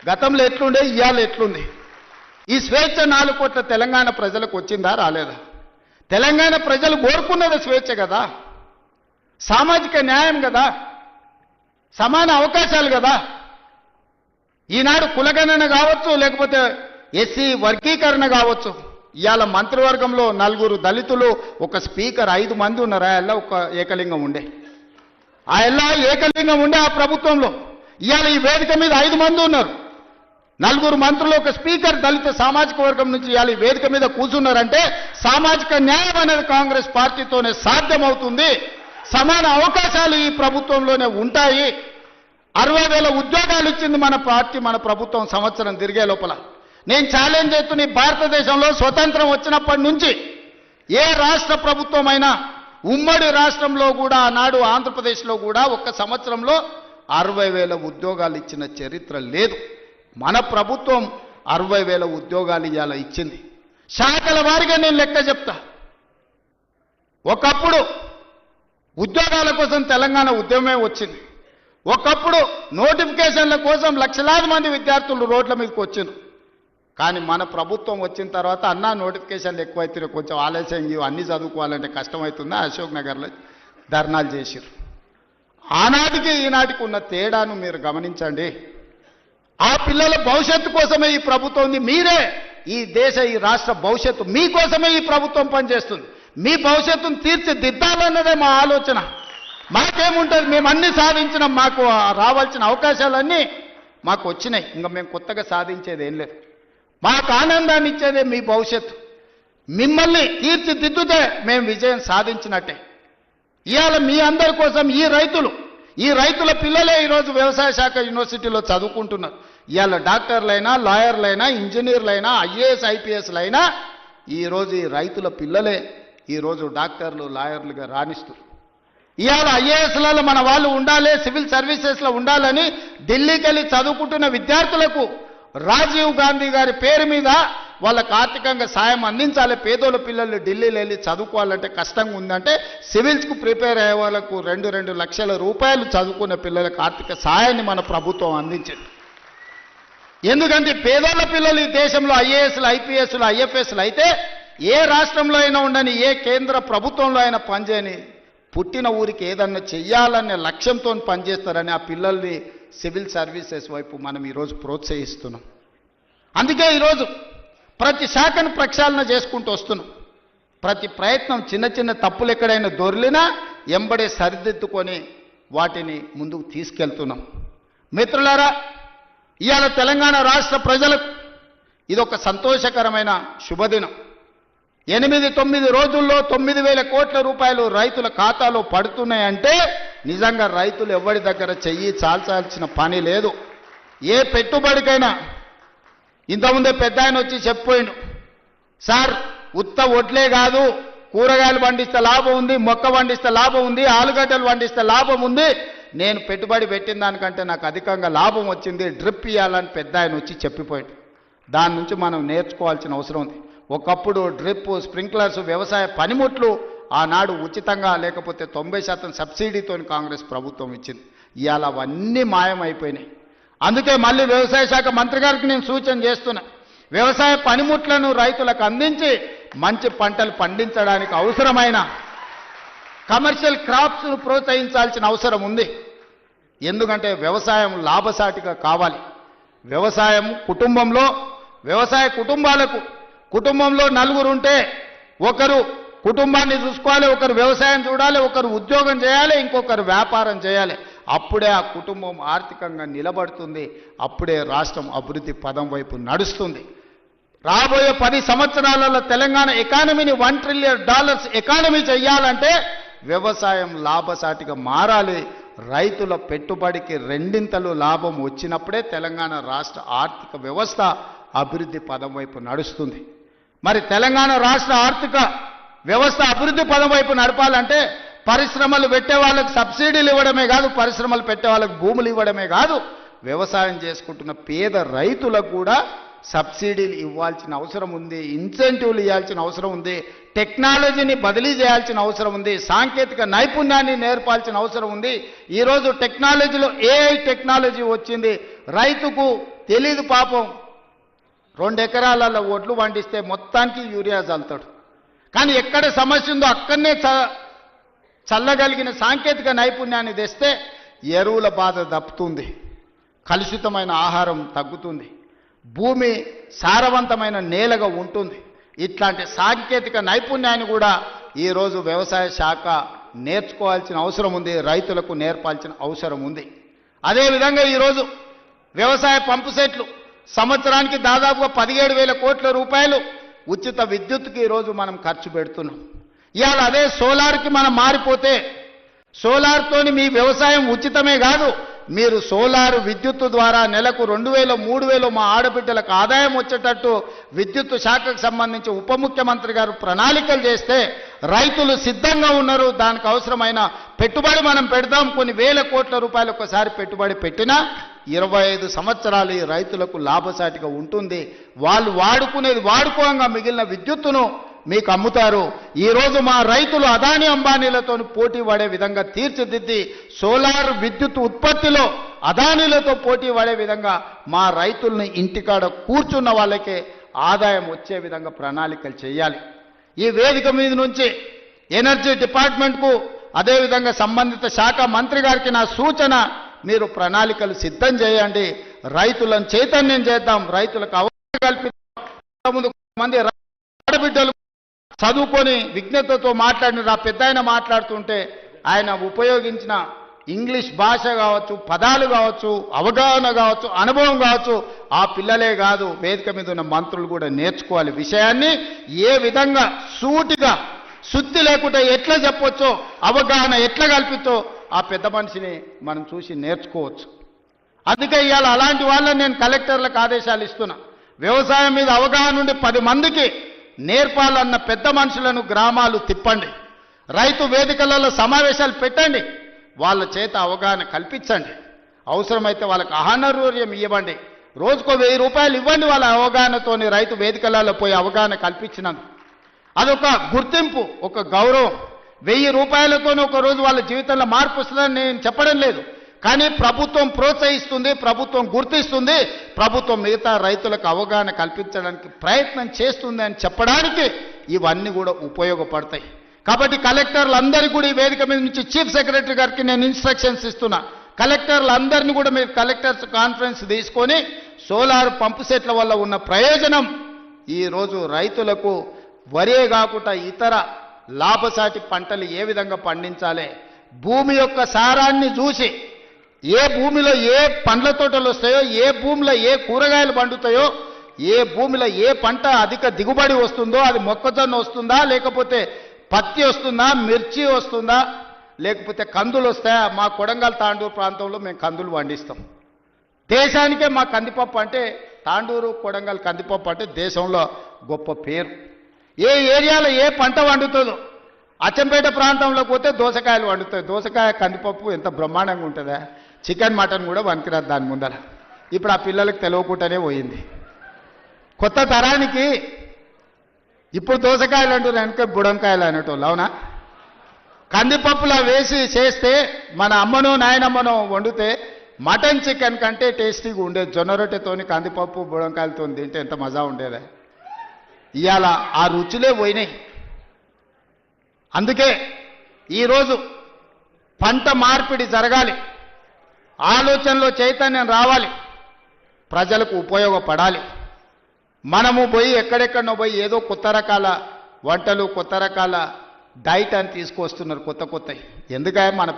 గతంలో ఎట్లుండే ఇవాళ ఎట్లుంది? ఈ స్వేచ్ఛ 4 కోట్ల తెలంగాణ ప్రజలకు వచ్చిందా రాలేదా? తెలంగాణ ప్రజలు కోరుకున్నది స్వేచ్ఛ కదా, సామాజిక న్యాయం కదా, సమాన అవకాశాలు కదా. ఈనాడు కులగణన కావచ్చు, లేకపోతే ఎస్సీ వర్గీకరణ కావచ్చు. ఇవాళ మంత్రివర్గంలో 4 దళితులు, ఒక స్పీకర్, 5 మంది ఉన్నారు. ఆ ఎల్ల ఒక ఏకలింగం ఉండే, ఆ ఎల్ల ఏకలింగం ఉండే ఆ ప్రభుత్వంలో. ఇవాళ ఈ వేదిక మీద 5 మంది ఉన్నారు, 4 మంత్రులు, ఒక స్పీకర్, దళిత సామాజిక వర్గం నుంచి ఇవాళ ఈ వేదిక మీద కూర్చున్నారంటే సామాజిక న్యాయం అనేది కాంగ్రెస్ పార్టీతోనే సాధ్యమవుతుంది. సమాన అవకాశాలు ఈ ప్రభుత్వంలోనే ఉంటాయి. 60,000 ఉద్యోగాలు ఇచ్చింది మన పార్టీ, మన ప్రభుత్వం సంవత్సరం తిరిగే లోపల. నేను ఛాలెంజ్ చేస్తున్న భారతదేశంలో స్వతంత్రం వచ్చినప్పటి నుంచి ఏ రాష్ట్ర ప్రభుత్వమైనా, ఉమ్మడి రాష్ట్రంలో కూడా, ఆనాడు ఆంధ్రప్రదేశ్లో కూడా ఒక్క సంవత్సరంలో 60,000 ఉద్యోగాలు ఇచ్చిన చరిత్ర లేదు. మన ప్రభుత్వం 60,000 ఉద్యోగాలు ఇవాళ ఇచ్చింది. శాఖల వారిగా నేను లెక్క చెప్తా. ఒకప్పుడు ఉద్యోగాల కోసం తెలంగాణ ఉద్యమమే వచ్చింది. ఒకప్పుడు నోటిఫికేషన్ల కోసం లక్షలాది మంది విద్యార్థులు రోడ్ల మీదకి వచ్చారు. కానీ మన ప్రభుత్వం వచ్చిన తర్వాత అన్నా నోటిఫికేషన్లు ఎక్కువైతే కొంచెం ఆలస్యం, అన్నీ చదువుకోవాలంటే కష్టమవుతుందా, అశోక్ నగర్లో ధర్నాలు చేశారు. ఆనాటికి ఈనాటికి ఉన్న తేడాను మీరు గమనించండి. ఆ పిల్లల భవిష్యత్తు కోసమే ఈ ప్రభుత్వం ఉంది. మీరే ఈ దేశ, ఈ రాష్ట్ర భవిష్యత్తు మీకోసమే ఈ ప్రభుత్వం పనిచేస్తుంది. మీ భవిష్యత్తును తీర్చిదిద్దాలన్నదే మా ఆలోచన. మాకేముంటుంది, మేము అన్ని సాధించినాం, మాకు రావాల్సిన అవకాశాలన్నీ మాకు వచ్చినాయి. ఇంకా మేము కొత్తగా సాధించేది ఏం లేదు. మాకు ఆనందాన్ని ఇచ్చేదే మీ భవిష్యత్తు. మిమ్మల్ని తీర్చిదిద్దుతే మేము విజయం సాధించినట్టే. ఇవాళ మీ అందరి కోసం ఈ రైతుల పిల్లలే ఈరోజు వ్యవసాయ శాఖ యూనివర్సిటీలో చదువుకుంటున్నారు. ఇవాళ డాక్టర్లైనా, లాయర్లైనా, ఇంజనీర్లైనా, ఐఏఎస్ ఐపీఎస్లైనా ఈరోజు ఈ రైతుల పిల్లలే ఈరోజు డాక్టర్లు, లాయర్లుగా రాణిస్తారు. ఇవాళ ఐఏఎస్లలో మన వాళ్ళు ఉండాలి, సివిల్ సర్వీసెస్లో ఉండాలని ఢిల్లీకి వెళ్ళి చదువుకుంటున్న విద్యార్థులకు రాజీవ్ గాంధీ గారి పేరు మీద వాళ్ళకు ఆర్థికంగా సాయం అందించాలి. పేదోళ్ళ పిల్లలు ఢిల్లీలో వెళ్ళి చదువుకోవాలంటే కష్టంగా ఉందంటే సివిల్స్కు ప్రిపేర్ అయ్యే వాళ్ళకు 2 లక్షల రూపాయలు చదువుకునే పిల్లలకు ఆర్థిక సాయాన్ని మన ప్రభుత్వం అందించింది. ఎందుకంటే పేదోళ్ళ పిల్లలు ఈ దేశంలో ఐఏఎస్లు, ఐపీఎస్లు, ఐఎఫ్ఎస్లు అయితే ఏ రాష్ట్రంలో అయినా ఉండని, ఏ కేంద్ర ప్రభుత్వంలో అయినా పనిచేయని, పుట్టిన ఊరికి ఏదన్నా చెయ్యాలనే లక్ష్యంతో పనిచేస్తారని ఆ పిల్లల్ని సివిల్ సర్వీసెస్ వైపు మనం ఈరోజు ప్రోత్సహిస్తున్నాం. అందుకే ఈరోజు ప్రతి శాఖను ప్రక్షాళన చేసుకుంటూ వస్తున్నాం. ప్రతి ప్రయత్నం చిన్న చిన్న తప్పులు ఎక్కడైనా దొర్లినా ఎంబడే సరిదిద్దుకొని వాటిని ముందుకు తీసుకెళ్తున్నాం. మిత్రులారా, ఇవాళ తెలంగాణ రాష్ట్ర ప్రజలకు ఇదొక సంతోషకరమైన శుభదినం. 8-9 రోజుల్లో 9,000 కోట్ల రూపాయలు రైతుల ఖాతాలో పడుతున్నాయంటే నిజంగా రైతులు ఎవరి దగ్గర చెయ్యి చాల్చాల్సిన పని లేదు. ఏ పెట్టుబడికైనా ఇంతకుముందే పెద్ద ఆయన వచ్చి చెప్పిపోయిండు, సార్ ఉత్త ఒడ్లే కాదు, కూరగాయలు పండిస్తే లాభం ఉంది, మొక్క పండిస్తే లాభం ఉంది, ఆలుగడ్డలు పండిస్తే లాభం ఉంది, నేను పెట్టుబడి పెట్టిన దానికంటే నాకు అధికంగా లాభం వచ్చింది, డ్రిప్ ఇవ్వాలని పెద్ద ఆయన వచ్చి చెప్పిపోయిండు. దాని నుంచి మనం నేర్చుకోవాల్సిన అవసరం ఉంది. ఒకప్పుడు డ్రిప్, స్ప్రింక్లర్స్, వ్యవసాయ పనిముట్లు ఆనాడు ఉచితంగా లేకపోతే 90% సబ్సిడీతో కాంగ్రెస్ ప్రభుత్వం ఇచ్చింది. ఇవాళ అవన్నీ మాయమైపోయినాయి. అందుకే మళ్ళీ వ్యవసాయ శాఖ మంత్రి గారికి నేను సూచన చేస్తున్నా, వ్యవసాయ పనిముట్లను రైతులకు అందించి మంచి పంటలు పండించడానికి అవసరమైన కమర్షియల్ క్రాప్స్ను ప్రోత్సహించాల్సిన అవసరం ఉంది. ఎందుకంటే వ్యవసాయం లాభసాటిగా కావాలి. వ్యవసాయం వ్యవసాయ కుటుంబంలో 4 ఉంటే ఒకరు కుటుంబాన్ని చూసుకోవాలి, ఒకరు వ్యవసాయం చూడాలి, ఒకరు ఉద్యోగం చేయాలి, ఇంకొకరు వ్యాపారం చేయాలి. అప్పుడే ఆ కుటుంబం ఆర్థికంగా నిలబడుతుంది. అప్పుడే రాష్ట్రం అభివృద్ధి పదం వైపు నడుస్తుంది. రాబోయే 10 సంవత్సరాలలో తెలంగాణ ఎకానమీని $1 ట్రిలియన్ ఎకానమీ చేయాలంటే వ్యవసాయం లాభసాటిగా మారాలి. రైతుల పెట్టుబడికి 2 లాభం వచ్చినప్పుడే తెలంగాణ రాష్ట్ర ఆర్థిక వ్యవస్థ అభివృద్ధి పదం వైపు నడుస్తుంది. మరి తెలంగాణ రాష్ట్ర ఆర్థిక వ్యవస్థ అభివృద్ధి పదం వైపు నడపాలంటే పరిశ్రమలు పెట్టే వాళ్ళకు సబ్సిడీలు ఇవ్వడమే కాదు, పరిశ్రమలు పెట్టే వాళ్ళకు భూములు ఇవ్వడమే కాదు, వ్యవసాయం చేసుకుంటున్న పేద రైతులకు కూడా సబ్సిడీలు ఇవ్వాల్సిన అవసరం ఉంది, ఇన్సెంటివ్లు ఇవ్వాల్సిన అవసరం ఉంది, టెక్నాలజీని బదిలీ చేయాల్సిన అవసరం ఉంది, సాంకేతిక నైపుణ్యాన్ని నేర్పాల్సిన అవసరం ఉంది. ఈరోజు టెక్నాలజీలో ఏఐ టెక్నాలజీ వచ్చింది. రైతుకు తెలీదు పాపం, 2 ఎకరాలలో ఒడ్లు పండిస్తే మొత్తానికి యూరియా చల్లుతాడు. కానీ ఎక్కడ సమస్య ఉందో అక్కడనే చల్లగలిగిన సాంకేతిక నైపుణ్యాన్ని తెస్తే ఎరువుల బాధ తప్పుతుంది, కలుషితమైన ఆహారం తగ్గుతుంది, భూమి సారవంతమైన నేలగా ఉంటుంది. ఇట్లాంటి సాంకేతిక నైపుణ్యాన్ని కూడా ఈరోజు వ్యవసాయ శాఖ నేర్చుకోవాల్సిన అవసరం ఉంది, రైతులకు నేర్పాల్సిన అవసరం ఉంది. అదేవిధంగా ఈరోజు వ్యవసాయ పంపు సెట్లు సంవత్సరానికి దాదాపుగా 17,000 కోట్ల రూపాయలు ఉచిత విద్యుత్తుకి ఈరోజు మనం ఖర్చు పెడుతున్నాం. ఇవాళ అదే సోలార్కి మనం మారిపోతే సోలార్తోని మీ వ్యవసాయం ఉచితమే కాదు, మీరు సోలార్ విద్యుత్తు ద్వారా నెలకు 2,000 3,000 మా ఆడబిడ్డలకు ఆదాయం వచ్చేటట్టు విద్యుత్తు శాఖకు సంబంధించి ఉప ముఖ్యమంత్రి గారు ప్రణాళికలు చేస్తే రైతులు సిద్ధంగా ఉన్నారు. దానికి అవసరమైన పెట్టుబడి మనం పెడదాం. కొన్ని వేల కోట్ల రూపాయలు ఒకసారి పెట్టుబడి పెట్టినా 25 సంవత్సరాలు ఈ రైతులకు లాభసాటిగా ఉంటుంది. వాళ్ళు వాడుకునేది వాడుకోగా మిగిలిన విద్యుత్తును మీకు అమ్ముతారు. ఈరోజు మా రైతులు అదాని అంబానీలతో పోటీ పడే విధంగా తీర్చిదిద్ది సోలార్ విద్యుత్ ఉత్పత్తిలో అదానీలతో పోటీ పడే విధంగా మా రైతుల్ని ఇంటికాడ కూర్చున్న వాళ్ళకే ఆదాయం వచ్చే విధంగా ప్రణాళికలు చేయాలి. ఈ వేదిక మీద నుంచి ఎనర్జీ డిపార్ట్మెంట్కు అదేవిధంగా సంబంధిత శాఖ మంత్రి గారికి నా సూచన, మీరు ప్రణాళికలు సిద్ధం చేయండి, రైతులను చైతన్యం చేద్దాం, రైతులకు అవగాహన కల్పిద్దాం. ముందు మంది ఆడబిడ్డలు చదువుకొని విజ్ఞతతో మాట్లాడిన పెద్ద ఆయన మాట్లాడుతుంటే ఆయన ఉపయోగించిన ఇంగ్లీష్ భాష కావచ్చు, పదాలు కావచ్చు, అవగాహన కావచ్చు, అనుభవం కావచ్చు, ఆ పిల్లలే కాదు వేదిక మీద ఉన్న మంత్రులు కూడా నేర్చుకోవాలి. విషయాన్ని ఏ విధంగా సూటిగా శుద్ధి లేకుండా ఎట్లా చెప్పొచ్చో, అవగాహన ఎట్లా కల్పించో ఆ పెద్ద మనిషిని మనం చూసి నేర్చుకోవచ్చు. అందుకే ఇవాళ అలాంటి వాళ్ళని నేను కలెక్టర్లకు ఆదేశాలు ఇస్తున్నా. వ్యవసాయం మీద అవగాహన ఉండి 10 మందికి నేర్పాలన్న పెద్ద మనుషులను గ్రామాలు తిప్పండి, రైతు వేదికలలో సమావేశాలు పెట్టండి, వాళ్ళ చేత అవగాహన కల్పించండి. అవసరమైతే వాళ్ళకి ఆహారూర్యం ఇవ్వండి, రోజుకో 1000 రూపాయలు ఇవ్వండి. వాళ్ళ అవగాహనతోని రైతు వేదికలలో పోయి అవగాహన కల్పించినందుకు అదొక గుర్తింపు, ఒక గౌరవం. 1000 రూపాయలతోనే ఒక రోజు వాళ్ళ జీవితంలో మార్పు వస్తుందని నేను చెప్పడం లేదు, కానీ ప్రభుత్వం ప్రోత్సహిస్తుంది, ప్రభుత్వం గుర్తిస్తుంది, ప్రభుత్వం మిగతా రైతులకు అవగాహన కల్పించడానికి ప్రయత్నం చేస్తుంది అని చెప్పడానికి ఇవన్నీ కూడా ఉపయోగపడతాయి. కాబట్టి కలెక్టర్లందరికీ కూడా ఈ వేదిక మీద నుంచి చీఫ్ సెక్రటరీ గారికి నేను ఇన్స్ట్రక్షన్స్ ఇస్తున్నా. కలెక్టర్లందరినీ కూడా మీరు కలెక్టర్స్ కాన్ఫరెన్స్ తీసుకొని సోలార్ పంపు సెట్ల వల్ల ఉన్న ప్రయోజనం ఈరోజు రైతులకు వరే కాకుండా ఇతర లాభసాటి పంటలు ఏ విధంగా పండించాలి, భూమి యొక్క సారాన్ని చూసి ఏ భూమిలో ఏ పండ్ల తోటలు వస్తాయో, ఏ భూమిలో ఏ కూరగాయలు పండుతాయో, ఏ భూమిలో ఏ పంట అధిక దిగుబడి వస్తుందో, అది మొక్కజొన్న వస్తుందా, లేకపోతే పత్తి వస్తుందా, మిర్చి వస్తుందా, లేకపోతే కందులు వస్తాయా. మా కొడంగల్ తాండూరు ప్రాంతంలో మేము కందులు పండిస్తాం. దేశానికే మా కందిపప్పు అంటే, తాండూరు కొడంగల్ కందిపప్పు అంటే దేశంలో గొప్ప పేరు. ఏ ఏరియాలో ఏ పంట వండుతుందో, అచ్చంపేట ప్రాంతంలోకి పోతే దోసకాయలు వండుతాయి. దోసకాయ కందిపప్పు ఎంత బ్రహ్మాండంగా ఉంటుందా, చికెన్ మటన్ కూడా వనికిరాదు దాని ముందర. ఇప్పుడు ఆ పిల్లలకు తెలియకుండానే పోయింది. కొత్త తరానికి ఇప్పుడు దోసకాయలు అంటారు, వెనక బుడంకాయలు అనేటోళ్ళు. అవునా? కందిపప్పులా వేసి చేస్తే మన అమ్మనో నాయనమ్మనో వండితే మటన్ చికెన్ కంటే టేస్టీగా ఉండేది. జొన్న రొట్టెతోని కందిపప్పు బుడంకాయలతో తింటే ఎంత మజా ఉండేదా. ఇవాళ ఆ రుచులే పోయినాయి. అందుకే ఈరోజు పంట మార్పిడి జరగాలి, ఆలోచనలో చైతన్యం రావాలి, ప్రజలకు ఉపయోగపడాలి. మనము పోయి ఎక్కడెక్కడనో పోయి ఏదో కొత్త రకాల వంటలు, కొత్త రకాల డైట్ అని తీసుకొస్తున్నారు, కొత్త కొత్తవి. ఎందుకంటే మన